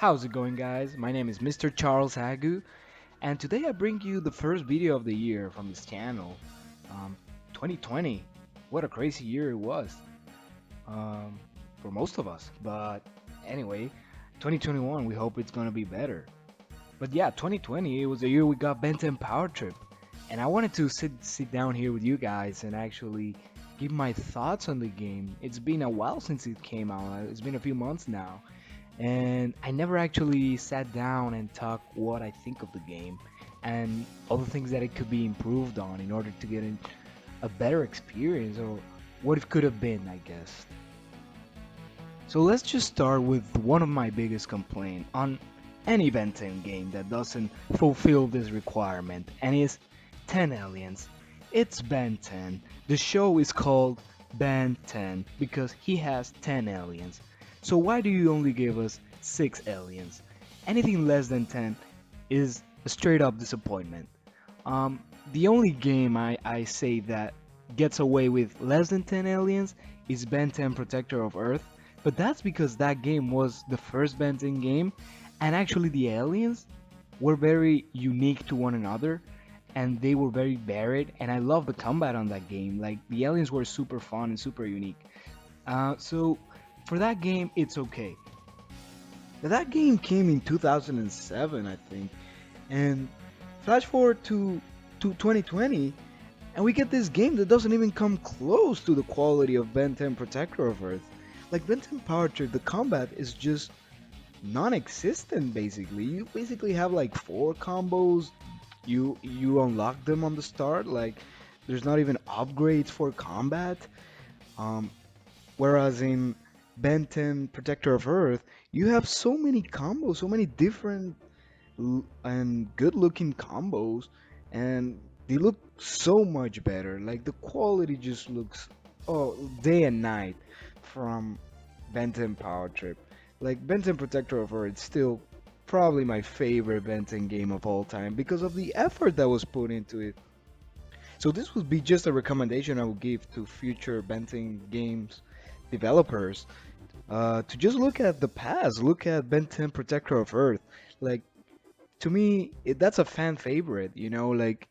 How's it going, guys? My name is Mr. Charles Hagu, and today I bring you the first video of the year from this channel. Um, 2020, what a crazy year it was um, for most of us. But anyway, 2021, we hope it's gonna be better. But yeah, 2020, it was the year we got Ben 10 Power Trip, and I wanted to sit down here with you guys and actually give my thoughts on the game. It's been a while since it came out. It's been a few months now and I never actually sat down and talked what I think of the game and all the things that it could be improved on in order to get a better experience or what it could have been, I guess. So let's just start with one of my biggest complaints on any Ben 10 game that doesn't fulfill this requirement, and is 10 aliens. It's Ben 10. The show is called Ben 10 because he has 10 aliens. So why do you only give us 6 aliens? Anything less than 10 is a straight up disappointment. Um, the only game I say that gets away with less than 10 aliens is Ben 10 Protector of Earth, but that's because that game was the first Ben 10 game, and actually the aliens were very unique to one another, and they were very varied, and I love the combat on that game. Like, the aliens were super fun and super unique. So for that game, it's okay. That game came in 2007, I think, and flash forward to 2020, and we get this game that doesn't even come close to the quality of Ben 10 Protector of Earth. Like Ben 10 Power Trip, the combat is just non-existent basically. You basically have like four combos. You unlock them on the start. Like there's not even upgrades for combat. Um, Whereas in Ben 10 Protector of Earth, you have so many combos, so many different and good-looking combos, and they look so much better. Like the quality just looks day and night from Ben 10 Power Trip. Like Ben 10 Protector of Earth, still probably my favorite Ben 10 game of all time because of the effort that was put into it. So this would be just a recommendation I would give to future Ben 10 games developers to just look at the past, look at Ben 10 Protector of Earth. Like to me, that's a fan favorite. Like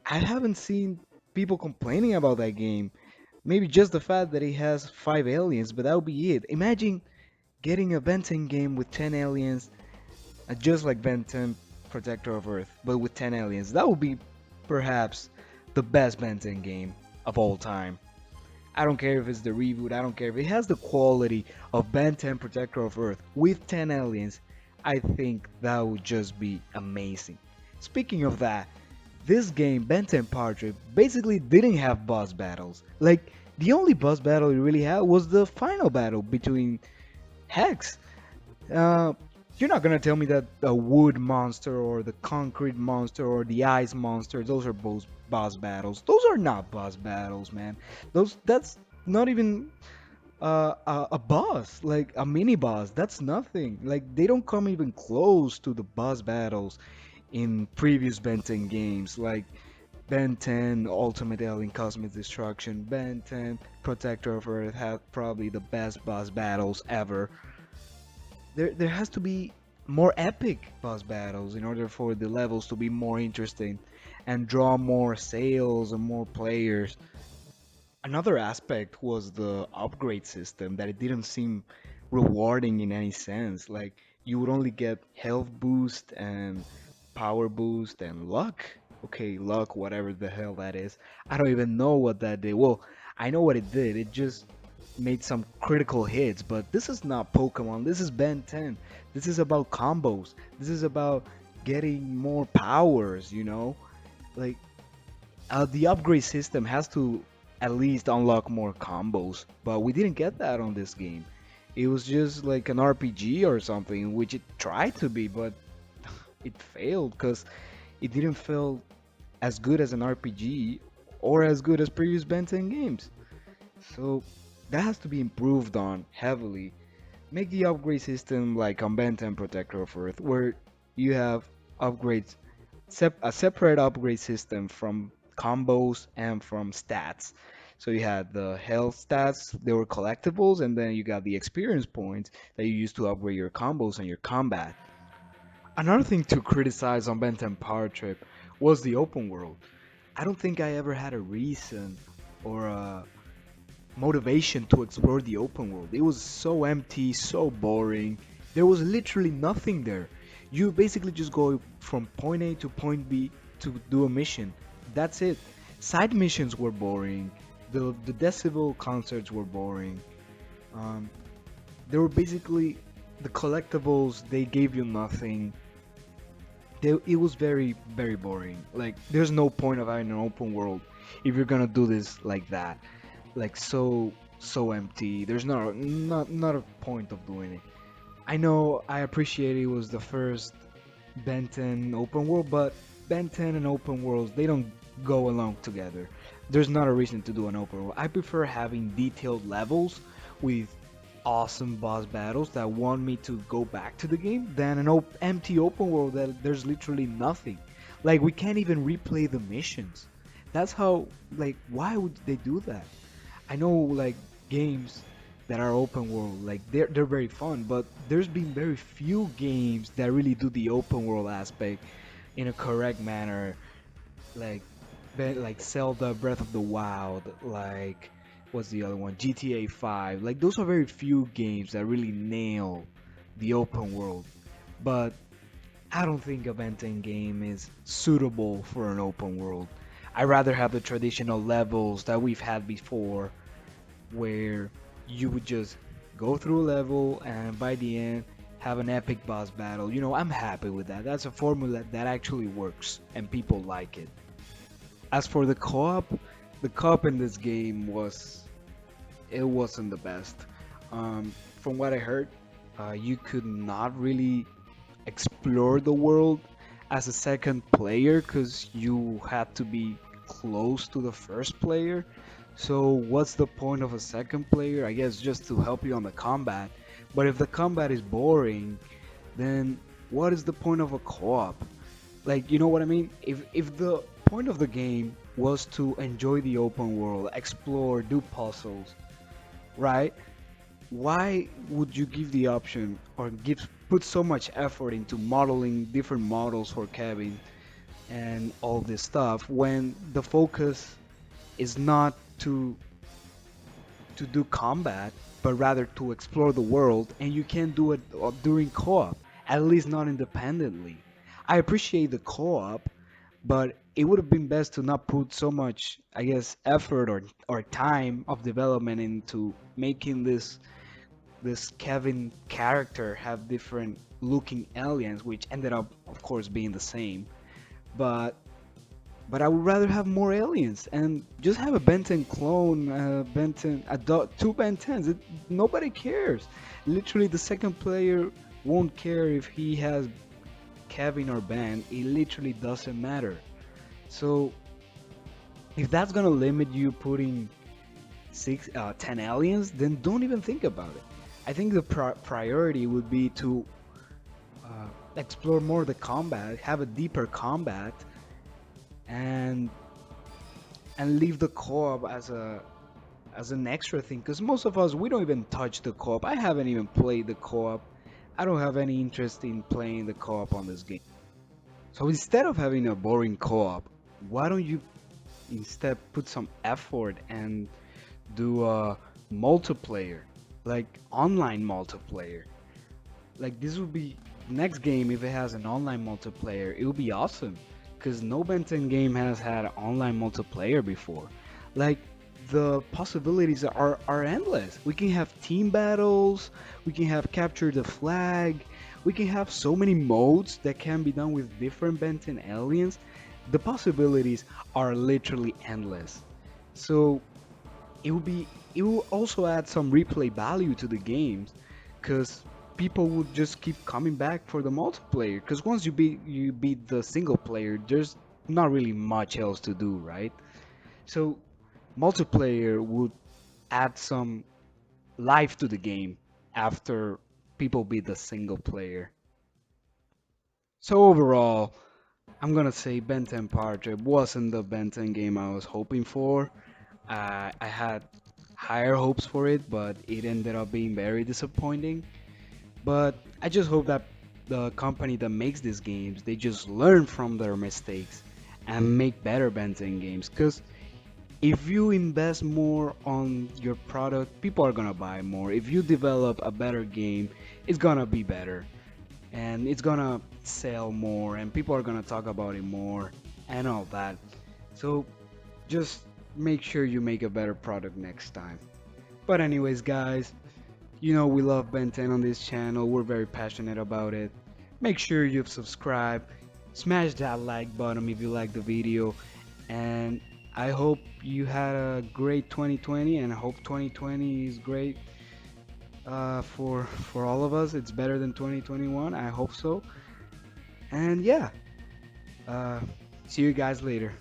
I haven't seen people complaining about that game. Maybe just the fact that it has 5 aliens, but that would be it. Imagine getting a Ben 10 game with 10 aliens, just like Ben 10 Protector of Earth, but with 10 aliens. That would be perhaps the best Ben 10 game of all time. I don't care if it's the reboot, I don't care if it has the quality of Ben 10 Protector of Earth with 10 aliens. I think that would just be amazing. Speaking of that, this game, Ben 10 Power Trip, basically didn't have boss battles. Like, the only boss battle it really had was the final battle between Hex. Uh, you're not gonna tell me that the wood monster or the concrete monster or the ice monster, those are both boss battles. Those are not boss battles, man. That's not even a boss, like a mini boss. That's nothing. Like they don't come even close to the boss battles in previous Ben 10 games, like Ben 10 Ultimate Alien Cosmic Destruction, Ben 10 Protector of Earth had probably the best boss battles ever. There has to be more epic boss battles in order for the levels to be more interesting and draw more sales and more players. Another aspect was the upgrade system that it didn't seem rewarding in any sense. Like you would only get health boost and power boost and luck. Okay, luck, whatever the hell that is. I don't even know what that did. Well, I know what it did. It just made some critical hits, but this is not Pokemon. This is Ben 10. This is about combos. This is about getting more powers. Like the upgrade system has to at least unlock more combos, but we didn't get that on this game. It was just like an RPG or something, which it tried to be, but it failed because it didn't feel as good as an RPG or as good as previous Ben 10 games. So that has to be improved on heavily. Make the upgrade system like on Ben 10 Protector of Earth, where you have upgrades, a separate upgrade system from combos and from stats. So you had the health stats, they were collectibles, and then you got the experience points that you used to upgrade your combos and your combat. Another thing to criticize on Ben 10 Power Trip was the open world. I don't think I ever had a reason or a motivation to explore the open world. It was so empty, so boring. There was literally nothing there. You basically just go from point A to point B to do a mission. That's it. Side missions were boring. The Decibel concerts were boring. Um, they were basically the collectibles. They gave you nothing. It was very very boring. Like there's no point of having an open world if you're gonna do this like that. Like so empty. There's not a point of doing it. I know I appreciate it was the first Ben 10 open world, but Ben 10 and open worlds they don't go along together. There's not a reason to do an open world. I prefer having detailed levels with awesome boss battles that want me to go back to the game than an empty open world that there's literally nothing. Like we can't even replay the missions. That's how like why would they do that? I know like games that are open world, like they're very fun, but there's been very few games that really do the open world aspect in a correct manner, like like Zelda Breath of the Wild, like what's the other one? GTA 5. Like those are very few games that really nail the open world. But I don't think a Benten game is suitable for an open world. I rather have the traditional levels that we've had before where you would just go through a level and by the end have an epic boss battle. You know, I'm happy with that. That's a formula that actually works and people like it. As for the co-op in this game it wasn't the best. From what I heard, you could not really explore the world as a second player because you had to be close to the first player. So what's the point of a second player? I guess just to help you on the combat. But if the combat is boring, then what is the point of a co-op? Like, you know what I mean? If the point of the game was to enjoy the open world, explore, do puzzles, right? Why would you give the option or give put so much effort into modeling different models for Kevin and all this stuff when the focus is not to do combat, but rather to explore the world, and you can't do it during co-op, at least not independently. I appreciate the co-op, but it would have been best to not put so much, I guess, effort or time of development into making this Kevin character have different looking aliens, which ended up, of course, being the same. But I would rather have more aliens and just have a Benton clone, Benton, two Bentens. Nobody cares. Literally, the second player won't care if he has Kevin or Ben. It literally doesn't matter. So if that's gonna limit you putting 10 aliens, then don't even think about it. I think the priority would be to explore more the combat, have a deeper combat, and leave the co-op as an extra thing. Because most of us we don't even touch the co-op. I haven't even played the co-op. I don't have any interest in playing the co-op on this game. So instead of having a boring co-op, why don't you instead put some effort and do a multiplayer, like online multiplayer. Like this would be next game if it has an online multiplayer, it would be awesome. Cause no Benton game has had online multiplayer before. Like the possibilities are endless. We can have team battles, we can have capture the flag, we can have so many modes that can be done with different Benton aliens. The possibilities are literally endless. So it will also add some replay value to the games because people would just keep coming back for the multiplayer because once you beat the single player there's not really much else to do, right? So multiplayer would add some life to the game after people beat the single player. So overall, I'm gonna say Ben 10 Power Trip wasn't the Ben 10 game I was hoping for. I had higher hopes for it, but it ended up being very disappointing. But I just hope that the company that makes these games, they just learn from their mistakes and make better Ben 10 games. Because if you invest more on your product, people are gonna buy more. If you develop a better game, it's gonna be better and it's gonna sell more and people are gonna talk about it more and all that. So just make sure you make a better product next time. But anyways, guys, you know we love Ben 10 on this channel. We're very passionate about it. Make sure you've subscribed. Smash that like button if you like the video. And I hope you had a great 2020 and I hope 2020 is great for all of us. It's better than 2021. I hope so. And yeah, uh, see you guys later.